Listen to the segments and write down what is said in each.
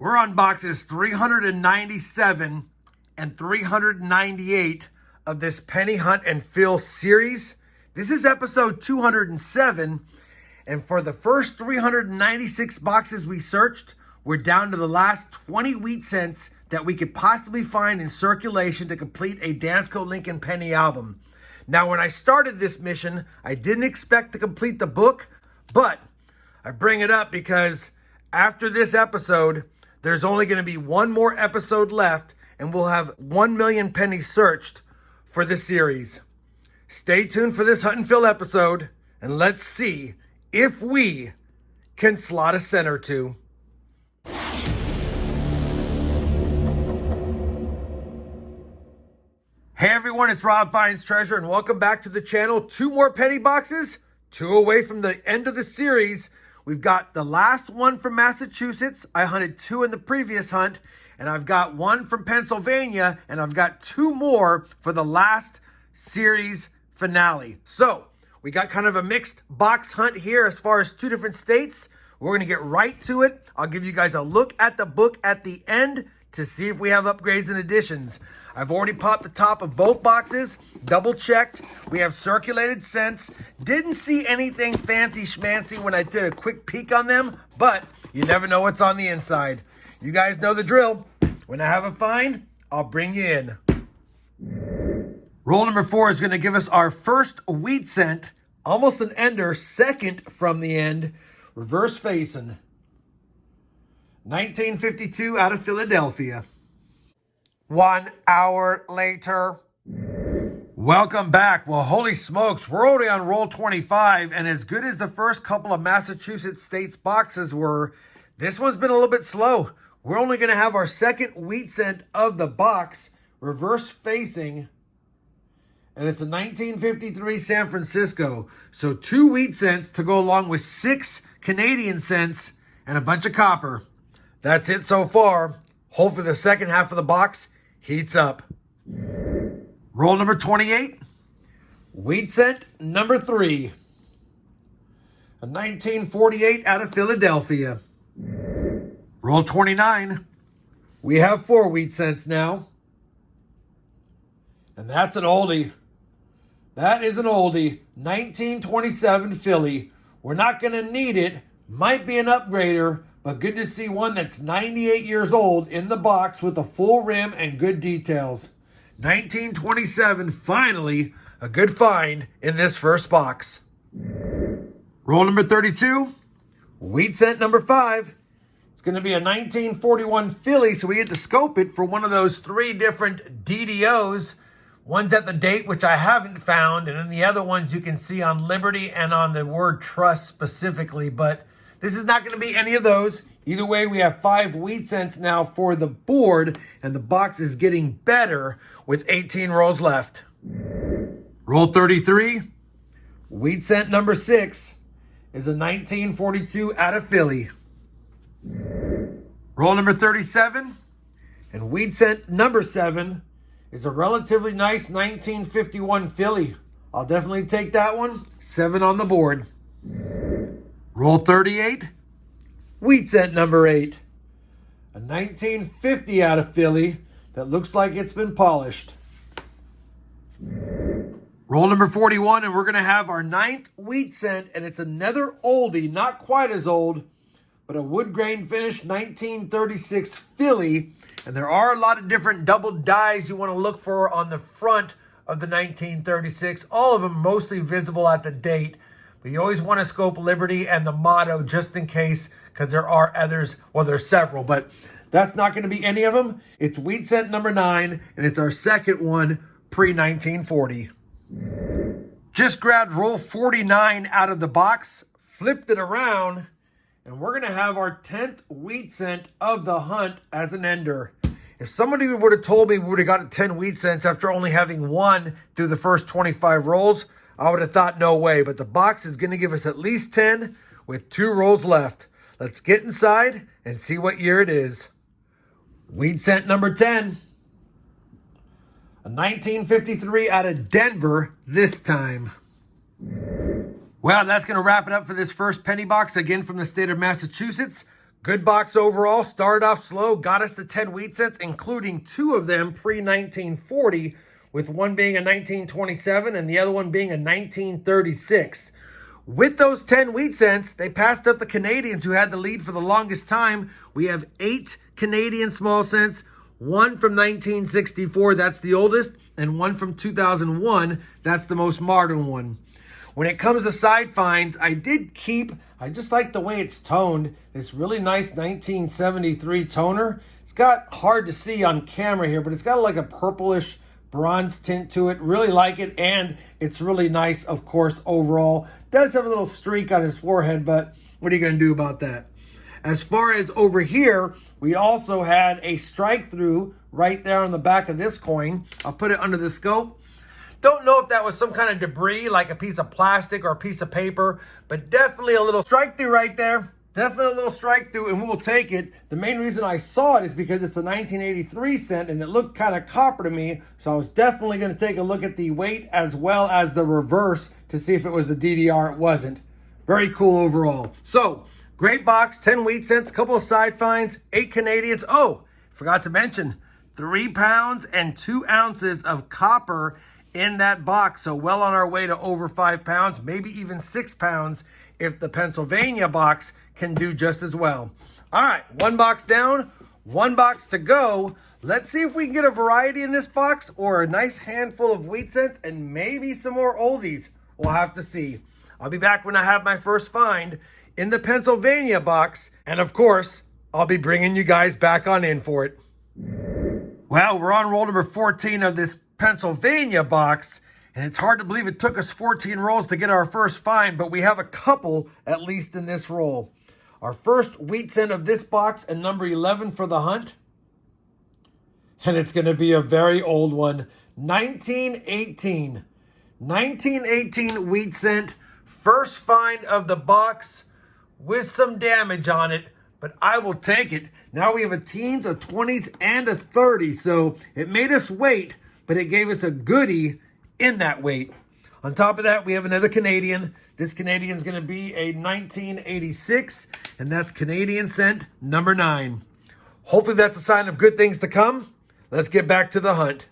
We're on boxes 397 and 398 of this Penny Hunt and Fill series. This is episode 207, and for the first 396 boxes we searched, we're down to the last 20 wheat cents that we could possibly find in circulation to complete a Dansko Lincoln Penny album. Now, when I started this mission, I didn't expect to complete the book, but I bring it up because after this episode, there's only going to be one more episode left, and we'll have 1 million pennies searched for this series. Stay tuned for this Hunt and Fill episode, and let's see if we can slot a cent or two. Hey everyone, it's Rob Finds Treasure, and welcome back to the channel. 2 more penny boxes, 2 away from the end of the series. We've got the last one from Massachusetts. I hunted 2 in the previous hunt, and I've got 1 from Pennsylvania, and I've got 2 more for the last series finale. So we got kind of a mixed box hunt here as far as 2 different states. We're going to get right to it. I'll give you guys a look at the book at the end to see if we have upgrades and additions. I've already popped the top of both boxes, double checked. We have circulated cents. Didn't see anything fancy schmancy when I did a quick peek on them, but you never know what's on the inside. You guys know the drill. When I have a find, I'll bring you in. Roll number 4 is going to give us our first wheat cent, almost an ender, second from the end, reverse facing. 1952 out of Philadelphia. 1 hour later. Welcome back. Well, holy smokes, we're already on roll 25, and as good as the first couple of Massachusetts states boxes were, this one's been a little bit slow. We're only going to have our second wheat cent of the box, reverse facing, and it's a 1953 San Francisco. So 2 wheat cents to go along with 6 Canadian cents and a bunch of copper. That's it so far. Hopefully the second half of the box heats up. Roll number 28. Wheat cent number 3. A 1948 out of Philadelphia. Roll 29. We have 4 wheat cents now. And that's an oldie. That is an oldie. 1927 Philly. We're not going to need it. Might be an upgrader, but good to see one that's 98 years old in the box with a full rim and good details. 1927, finally, a good find in this first box. Roll number 32, wheat cent number 5. It's going to be a 1941 Philly, so we had to scope it for one of those 3 different DDOs. One's at the date, which I haven't found, and then the other ones you can see on Liberty and on the word trust specifically, but this is not going to be any of those. Either way, we have 5 wheat cents now for the board, and the box is getting better with 18 rolls left. Roll 33. Wheat cent number 6 is a 1942 out of Philly. Roll number 37. And wheat cent number 7 is a relatively nice 1951 Philly. I'll definitely take that one. 7 on the board. Roll 38. Wheat cent number 8. A 1950 out of Philly that looks like it's been polished. Roll number 41, and we're going to have our 9th wheat cent, and it's another oldie, not quite as old, but a wood grain finish 1936 Philly. And there are a lot of different double dies you want to look for on the front of the 1936. All of them mostly visible at the date. But you always want to scope Liberty and the motto just in case, because there are others. Well, there's several, but that's not going to be any of them. It's wheat cent number 9, and it's our second one pre-1940. Just grabbed roll 49 out of the box, flipped it around, and we're going to have our 10th wheat cent of the hunt as an ender. If somebody would have told me we would have got 10 wheat cents after only having 1 through the first 25 rolls, I would have thought no way. But the box is going to give us at least 10 with 2 rolls left. Let's get inside and see what year it is. Wheat cent number 10. A 1953 out of Denver this time. Well, that's going to wrap it up for this first penny box, again from the state of Massachusetts. Good box overall. Started off slow, got us to 10 wheat cents, including 2 of them pre-1940, with one being a 1927 and the other one being a 1936. With those 10 wheat cents, they passed up the Canadians, who had the lead for the longest time. We have 8 Canadian small cents, 1 from 1964, that's the oldest, and 1 from 2001, that's the most modern one. When it comes to side finds, I just like the way it's toned. This really nice 1973 toner. It's got, hard to see on camera here, but it's got like a purplish bronze tint to it. Really like it, and it's really nice, of course, overall. Does have a little streak on his forehead, but what are you going to do about that? As far as over here, we also had a strike through right there on the back of this coin. I'll put it under the scope. Don't know if that was some kind of debris, like a piece of plastic or a piece of paper, but definitely a little strike through right there. Definitely a little strike through, and we'll take it. The main reason I saw it is because it's a 1983 cent, and it looked kind of copper to me, so I was definitely going to take a look at the weight as well as the reverse to see if it was the DDR. It wasn't. Very cool overall. So, great box, 10 wheat cents, couple of side finds, 8 Canadians. Oh, forgot to mention, 3 pounds and 2 ounces of copper in that box. So well on our way to over 5 pounds, maybe even 6 pounds if the Pennsylvania box can do just as well. All right, 1 box down, 1 box to go. Let's see if we can get a variety in this box or a nice handful of wheat cents and maybe some more oldies. We'll have to see. I'll be back when I have my first find in the Pennsylvania box. And of course, I'll be bringing you guys back on in for it. Well, we're on roll number 14 of this Pennsylvania box, and it's hard to believe it took us 14 rolls to get our first find, but we have a couple at least in this roll. Our first wheat cent of this box and number 11 for the hunt, and it's going to be a very old one. 1918 wheat cent, first find of the box with some damage on it, but I will take it. Now we have a teens, a 20s, and a 30, so it made us wait, but it gave us a goodie in that weight. On top of that, we have another Canadian. This Canadian is going to be a 1986, and that's Canadian cent number 9. Hopefully that's a sign of good things to come. Let's get back to the hunt.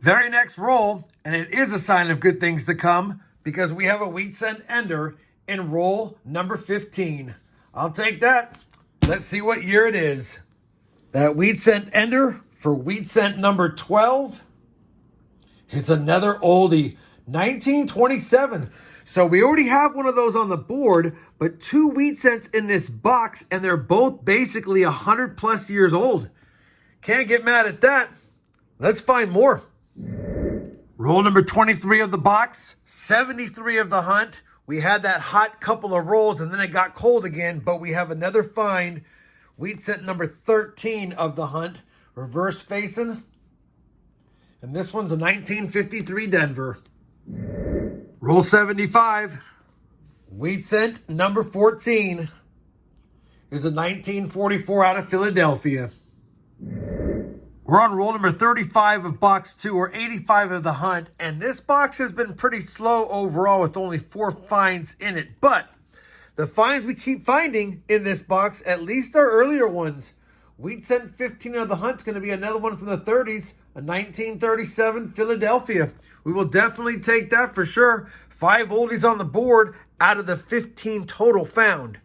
Very next roll, and it is a sign of good things to come because we have a wheat cent ender in roll number 15. I'll take that. Let's see what year it is. That wheat cent ender for wheat cent number 12 is another oldie, 1927. So we already have one of those on the board, but 2 wheat cents in this box, and they're both basically 100 plus years old. Can't get mad at that. Let's find more. Roll number 23 of the box, 73 of the hunt. We had that hot couple of rolls, and then it got cold again, but we have another find. Wheat cent number 13 of the hunt, reverse facing. And this one's a 1953 Denver. Roll 75. Wheat cent number 14 is a 1944 out of Philadelphia. We're on roll number 35 of box 2, or 85 of the hunt, and this box has been pretty slow overall with only 4 finds in it, but the finds we keep finding in this box, at least our earlier ones. Wheat cent 15 of the hunt's going to be another one from the 30s, a 1937 Philadelphia. We will definitely take that for sure. 5 oldies on the board out of the 15 total found.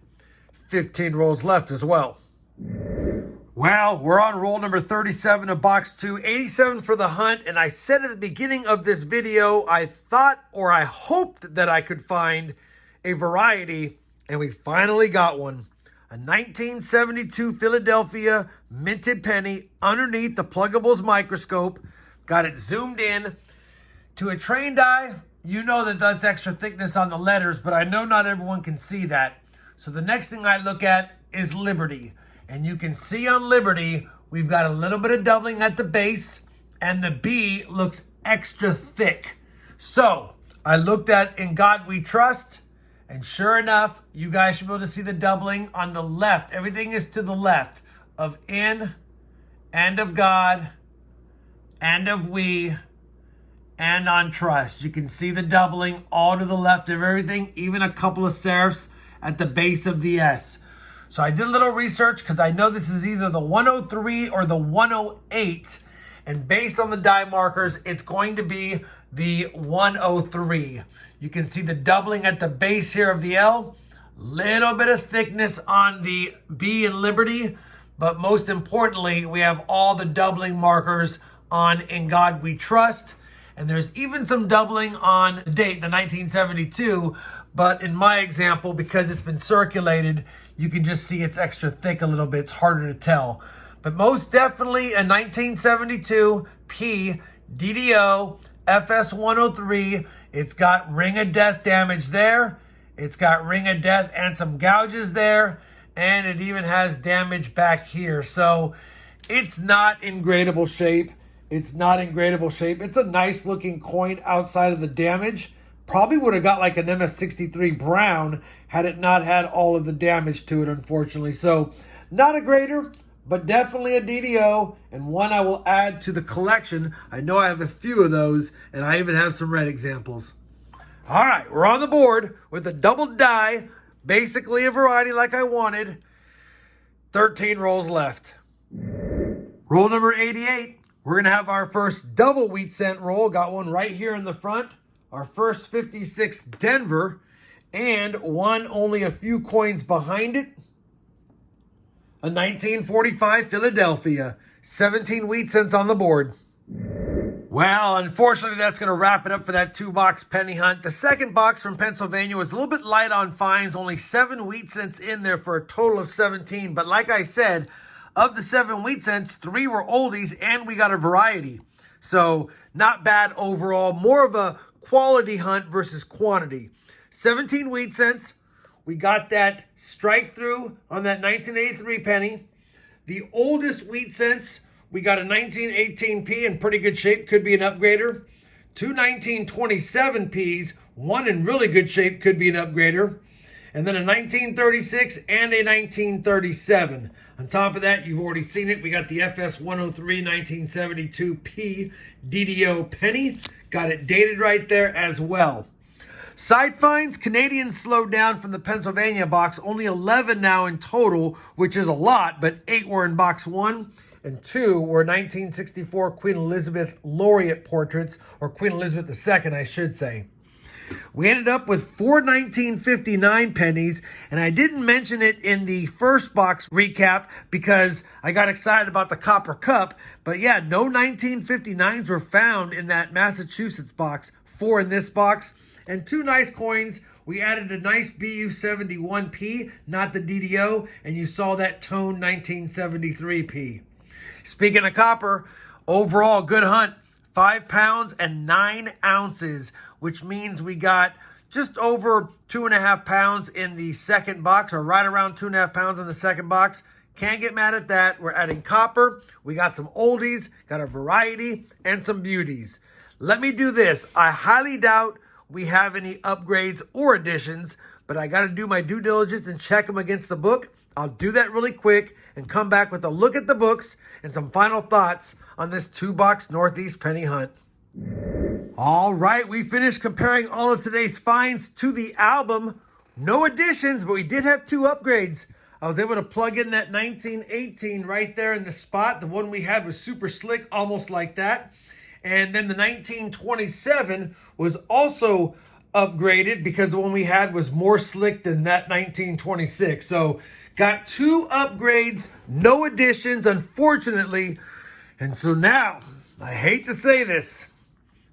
15 rolls left as well. Well, we're on roll number 37 of box 2, 87 for the hunt, and I said at the beginning of this video, I thought or I hoped that I could find a variety, and we finally got one. A 1972 Philadelphia minted penny underneath the pluggables microscope. Got it zoomed in. To a trained eye, you know that that's extra thickness on the letters, but I know not everyone can see that. So the next thing I look at is Liberty. And you can see on Liberty, we've got a little bit of doubling at the base, and the B looks extra thick. So I looked at In God We Trust, and sure enough, you guys should be able to see the doubling on the left. Everything is to the left of In, and of God, and of We, and on Trust. You can see the doubling all to the left of everything, even a couple of serifs at the base of the S. So I did a little research because I know this is either the 103 or the 108. And based on the die markers, it's going to be the 103. You can see the doubling at the base here of the L. Little bit of thickness on the B in Liberty. But most importantly, we have all the doubling markers on In God We Trust. And there's even some doubling on the date, the 1972. But in my example, because it's been circulated, you can just see it's extra thick a little bit. It's harder to tell. But most definitely a 1972 P DDO FS 103. It's got Ring of Death damage there. It's got Ring of Death and some gouges there. And it even has damage back here. So it's not in gradable shape. It's not in gradable shape. It's a nice looking coin outside of the damage. Probably would have got like an MS63 brown had it not had all of the damage to it, unfortunately. So not a grader, but definitely a DDO, and one I will add to the collection. I know I have a few of those, and I even have some red examples. All right, we're on the board with a double die, basically a variety like I wanted. 13 rolls left. Roll number 88. We're going to have our first double wheat cent roll. Got one right here in the front. Our first 56 Denver, and one only a few coins behind it. A 1945 Philadelphia. 17 wheat cents on the board. Well, unfortunately, that's going to wrap it up for that 2-box penny hunt. The second box from Pennsylvania was a little bit light on finds. Only 7 wheat cents in there for a total of 17. But like I said, of the 7 wheat cents, 3 were oldies, and we got a variety. So not bad overall. More of a quality hunt versus quantity. 17 wheat cents. We got that strike through on that 1983 penny. The oldest wheat cents, we got a 1918p in pretty good shape. Could be an upgrader. 2 1927p's. One in really good shape. Could be an upgrader. And then a 1936 and a 1937. On top of that, you've already seen it. We got the FS 103 1972p DDO penny. Got it dated right there as well. Side finds, Canadians slowed down from the Pennsylvania box. Only 11 now in total, which is a lot, but 8 were in box 1. And 2 were 1964 Queen Elizabeth laureate portraits, or Queen Elizabeth II, I should say. We ended up with 4 1959 pennies, and I didn't mention it in the first box recap because I got excited about the Copper Cup. But yeah, no 1959s were found in that Massachusetts box. 4 in this box, and 2 nice coins. We added a nice BU71P, not the DDO, and you saw that tone 1973P. Speaking of copper, overall good hunt. 5 pounds and 9 ounces, which means we got just over 2.5 pounds in the second box, or right around 2.5 pounds in the second box. Can't get mad at that. We're adding copper. We got some oldies, got a variety, and some beauties. Let me do this. I highly doubt we have any upgrades or additions, but I got to do my due diligence and check them against the book. I'll do that really quick and come back with a look at the books and some final thoughts on this 2-box Northeast penny hunt. All right, we finished comparing all of today's finds to the album. No additions, but we did have 2 upgrades. I was able to plug in that 1918 right there in the spot. The one we had was super slick, almost like that. And then the 1927 was also upgraded because the one we had was more slick than that 1926. So got 2 upgrades, no additions, unfortunately. And so now, I hate to say this,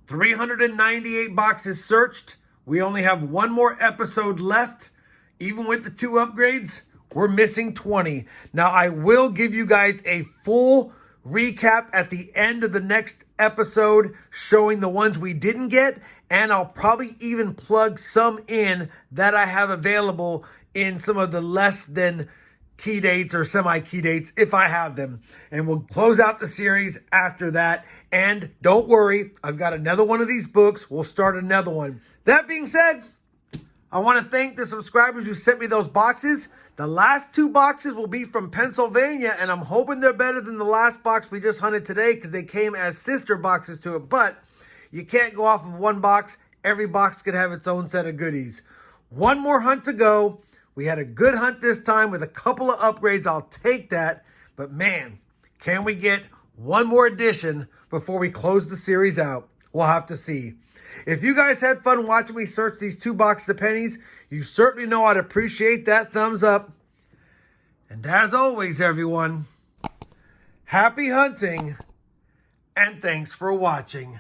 398 boxes searched. We only have 1 more episode left. Even with the 2 upgrades, we're missing 20. Now, I will give you guys a full recap at the end of the next episode showing the ones we didn't get, and I'll probably even plug some in that I have available in some of the less than key dates or semi-key dates if I have them. And we'll close out the series after that. And don't worry, I've got another one of these books. We'll start another one. That being said, I want to thank the subscribers who sent me those boxes. The last 2 boxes will be from Pennsylvania, and I'm hoping they're better than the last box we just hunted today because they came as sister boxes to it. But you can't go off of one box. Every box could have its own set of goodies. 1 more hunt to go. We had a good hunt this time with a couple of upgrades. I'll take that. But man, can we get one more edition before we close the series out? We'll have to see. If you guys had fun watching me search these 2 boxes of pennies, you certainly know I'd appreciate that thumbs up. And as always, everyone, happy hunting and thanks for watching.